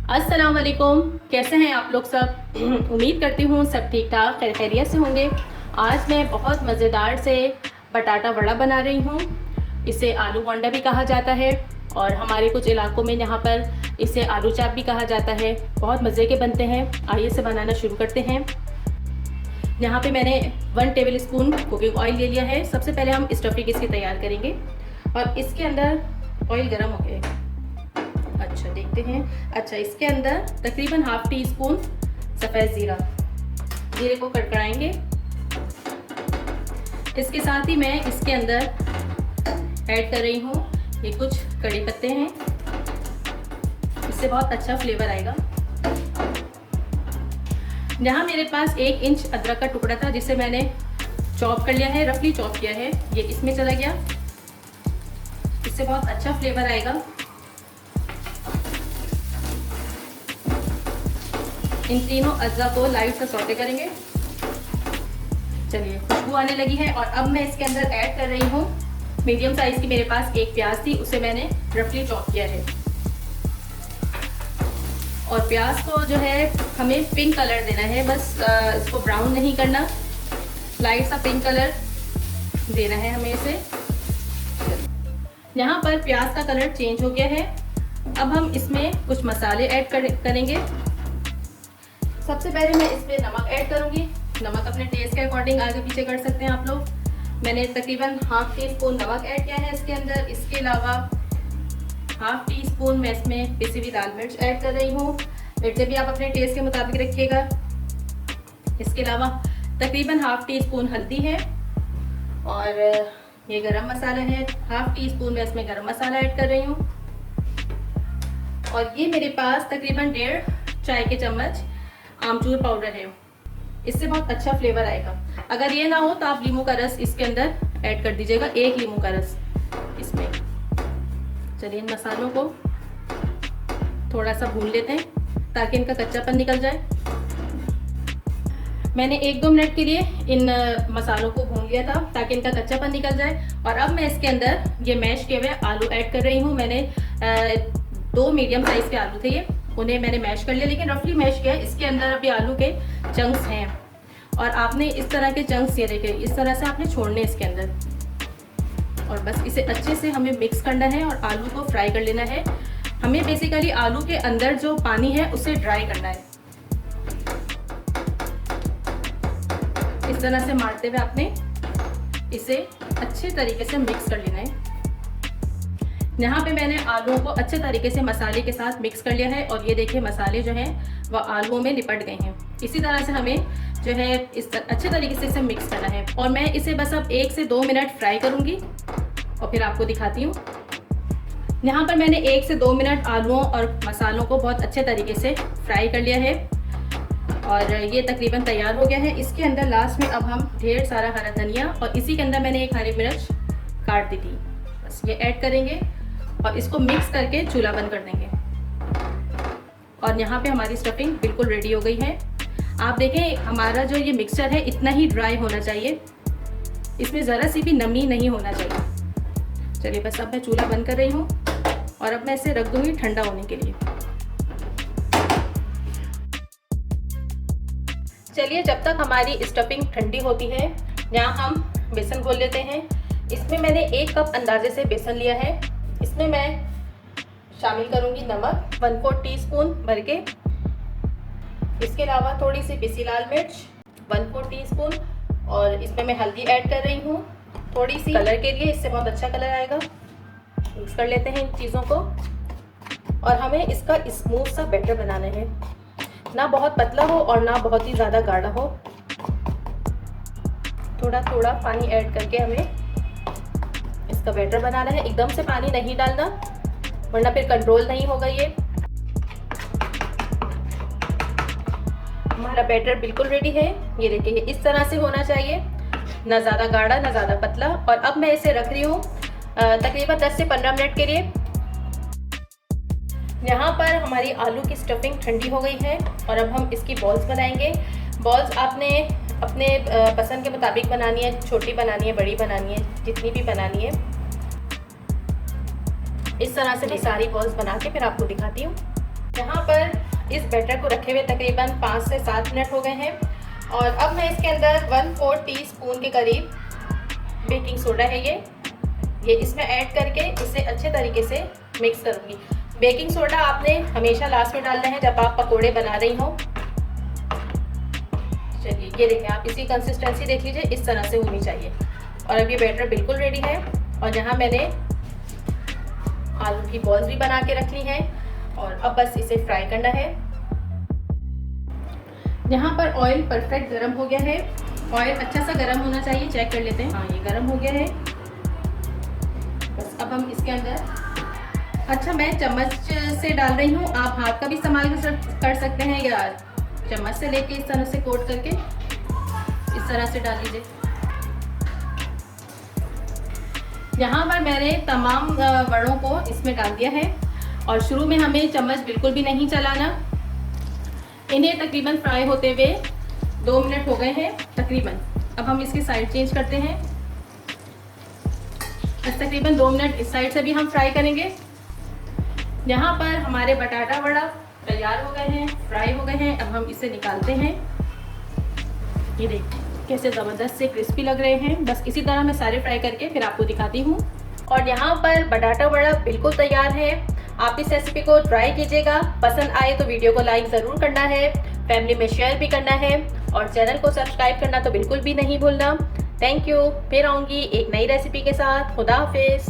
अस्सलाम वालेकुम। कैसे हैं आप लोग सब? उम्मीद करती हूँ सब ठीक ठाक खैरियत से होंगे। आज मैं बहुत मज़ेदार से बटाटा वड़ा बना रही हूँ। इसे आलू बोंडा भी कहा जाता है और हमारे कुछ इलाकों में यहाँ पर इसे आलू चाप भी कहा जाता है। बहुत मज़े के बनते हैं। आइए इसे बनाना शुरू करते हैं। यहाँ पे मैंने 1 टेबल स्पून कुकिंग ऑयल ले लिया है। सबसे पहले हम स्टफिंग इसकी तैयार करेंगे और इसके अंदर ऑयल गर्म हो गया है। अच्छा देखते हैं। अच्छा, इसके अंदर तकरीबन ½ टी स्पून सफ़ेद जीरे को कड़कड़ाएंगे। इसके साथ ही मैं इसके अंदर ऐड कर रही हूँ ये कुछ कड़ी पत्ते हैं। इससे बहुत अच्छा फ्लेवर आएगा। यहाँ मेरे पास 1 इंच अदरक का टुकड़ा था जिसे मैंने चॉप कर लिया है, रफली चॉप किया है। ये इसमें चला गया। इससे बहुत अच्छा फ्लेवर आएगा। इन तीनों अज्जा को लाइट से सौटे करेंगे। चलिए, खुशबू आने लगी है और अब मैं इसके अंदर ऐड कर रही हूँ मीडियम साइज की मेरे पास 1 प्याज थी, उसे मैंने रफली चॉप किया है। और प्याज को जो है हमें पिंक कलर देना है, बस इसको ब्राउन नहीं करना, लाइट सा पिंक कलर देना है हमें इसे। यहाँ पर प्याज का कलर चेंज हो गया है। अब हम इसमें कुछ मसाले ऐड करेंगे। सबसे पहले मैं इसमें नमक ऐड करूँगी। नमक अपने टेस्ट के अकॉर्डिंग आगे पीछे कर सकते हैं आप लोग। मैंने तकरीबन ½ टी स्पून नमक ऐड किया है इसके अंदर। इसके अलावा ½ टी स्पून मैं इसमें पिसी हुई लाल मिर्च ऐड कर रही हूँ। मिर्चें भी आप अपने टेस्ट के मुताबिक रखिएगा। इसके अलावा तकरीबन ½ टी स्पून हल्दी है और ये गरम मसाला है। ½ टी स्पून मैं इसमें गरम मसाला ऐड कर रही हूँ। और ये मेरे पास तकरीबन 1.5 चाय के चम्मच आमचूर पाउडर है। इससे बहुत अच्छा फ्लेवर आएगा। अगर ये ना हो तो आप नींबू का रस इसके अंदर ऐड कर दीजिएगा, 1 नींबू का रस इसमें। चलिए, इन मसालों को थोड़ा सा भून लेते हैं ताकि इनका कच्चापन निकल जाए। मैंने 1-2 मिनट के लिए इन मसालों को भून लिया था ताकि इनका कच्चापन निकल जाए। और अब मैं इसके अंदर ये मैश किए हुए आलू ऐड कर रही हूँ। मैंने 2 मीडियम साइज के आलू थे, ये उन्हें मैंने मैश कर लिया, लेकिन रफली मैश किया है। इसके अंदर अभी आलू के चंक्स हैं और आपने इस तरह के चंक्स ये देखे इस तरह से आपने छोड़ने इसके अंदर। और बस इसे अच्छे से हमें मिक्स करना है और आलू को फ्राई कर लेना है। हमें बेसिकली आलू के अंदर जो पानी है उसे ड्राई करना है। इस तरह से मारते हुए आपने इसे अच्छे तरीके से मिक्स कर लेना है। यहाँ पे मैंने आलूओं को अच्छे तरीके से मसाले के साथ मिक्स कर लिया है और ये देखिए मसाले जो हैं वह आलूओं में लिपट गए हैं। इसी तरह से हमें जो है अच्छे तरीके से इसे मिक्स करना है। और मैं इसे बस अब 1 से 2 मिनट फ्राई करूँगी और फिर आपको दिखाती हूँ। यहाँ पर मैंने 1 से 2 मिनट आलूओं और मसालों को बहुत अच्छे तरीके से फ्राई कर लिया है और ये तकरीबन तैयार हो गया है। इसके अंदर लास्ट में अब हम ढेर सारा हरा धनिया और इसी के अंदर मैंने 1 हरी मिर्च काट दी थी, बस ये ऐड करेंगे और इसको मिक्स करके चूल्हा बंद कर देंगे। और यहाँ पे हमारी स्टफिंग बिल्कुल रेडी हो गई है। आप देखें हमारा जो ये मिक्सचर है इतना ही ड्राई होना चाहिए, इसमें ज़रा सी भी नमी नहीं होना चाहिए। चलिए, बस अब मैं चूल्हा बंद कर रही हूँ और अब मैं इसे रख दूँगी ठंडा होने के लिए। चलिए, जब तक हमारी स्टफिंग ठंडी होती है यहाँ हम बेसन घोल लेते हैं। इसमें मैंने 1 कप अंदाजे से बेसन लिया है। इसमें मैं शामिल करूंगी नमक 1/4 टीस्पून भर के। इसके अलावा थोड़ी सी पिसी लाल मिर्च 1/4 टीस्पून और इसमें मैं हल्दी ऐड कर रही हूँ थोड़ी सी कलर के लिए, इससे बहुत अच्छा कलर आएगा। मिक्स कर लेते हैं इन चीज़ों को और हमें इसका स्मूथ सा बैटर बनाना है, ना बहुत पतला हो और ना बहुत ही ज़्यादा गाढ़ा हो। थोड़ा थोड़ा पानी ऐड करके हमें इसका बैटर बनाना है। एकदम से पानी नहीं डालना वरना फिर कंट्रोल नहीं होगा। ये हमारा बैटर बिल्कुल रेडी है। ये देखिए इस तरह से होना चाहिए, ना ज़्यादा गाढ़ा ना ज़्यादा पतला। और अब मैं इसे रख रही हूँ तकरीबन 10 से 15 मिनट के लिए। यहाँ पर हमारी आलू की स्टफिंग ठंडी हो गई है और अब हम इसकी बॉल्स बनाएंगे। बॉल्स आपने अपने पसंद के मुताबिक बनानी है, छोटी बनानी है, बड़ी बनानी है, जितनी भी बनानी है। इस तरह से मैं सारी बॉल्स बना के फिर आपको दिखाती हूँ। यहाँ पर इस बैटर को रखे हुए तकरीबन 5 से 7 मिनट हो गए हैं और अब मैं इसके अंदर 1/4 टीस्पून के करीब बेकिंग सोडा है ये इसमें ऐड करके इसे अच्छे तरीके से मिक्स करूँगी। बेकिंग सोडा आपने हमेशा लास्ट में डालना है जब आप पकोड़े बना रही हो। चलिए ये देखें, आप इसी कंसिस्टेंसी देख लीजिए, इस तरह से होनी चाहिए। और अब ये बैटर बिल्कुल रेडी है और यहाँ मैंने आलू की बॉल्स भी बना के रख ली हैं और अब बस इसे फ्राई करना है। यहाँ पर ऑयल परफेक्ट गर्म हो गया है। ऑयल अच्छा सा गर्म होना चाहिए, चेक कर लेते हैं। हाँ, ये गर्म हो गया है। बस अब हम इसके अंदर, अच्छा मैं चम्मच से डाल रही हूँ, आप हाथ का भी इस्तेमाल कर सकते हैं या चम्मच से लेके इस तरह से कोट करके इस तरह से डाल लीजिए। यहाँ पर मैंने तमाम वड़ों को इसमें डाल दिया है और शुरू में हमें चम्मच बिल्कुल भी नहीं चलाना। इन्हें तकरीबन फ्राई होते हुए 2 मिनट हो गए हैं तकरीबन। अब हम इसकी साइड चेंज करते हैं। बस तकरीबन 2 मिनट इस साइड से भी हम फ्राई करेंगे। यहाँ पर हमारे बटाटा वड़ा तैयार हो गए हैं, फ्राई हो गए हैं। अब हम इसे निकालते हैं। ये देखिए कैसे ज़बरदस्त से क्रिस्पी लग रहे हैं। बस इसी तरह मैं सारे फ्राई करके फिर आपको दिखाती हूँ। और यहाँ पर बटाटा वड़ा बिल्कुल तैयार है। आप इस रेसिपी को ट्राई कीजिएगा। पसंद आए तो वीडियो को लाइक ज़रूर करना है, फैमिली में शेयर भी करना है और चैनल को सब्सक्राइब करना तो बिल्कुल भी नहीं भूलना। Thank you. फिर आऊँगी एक नई रेसिपी के साथ। खुदा हाफिज़।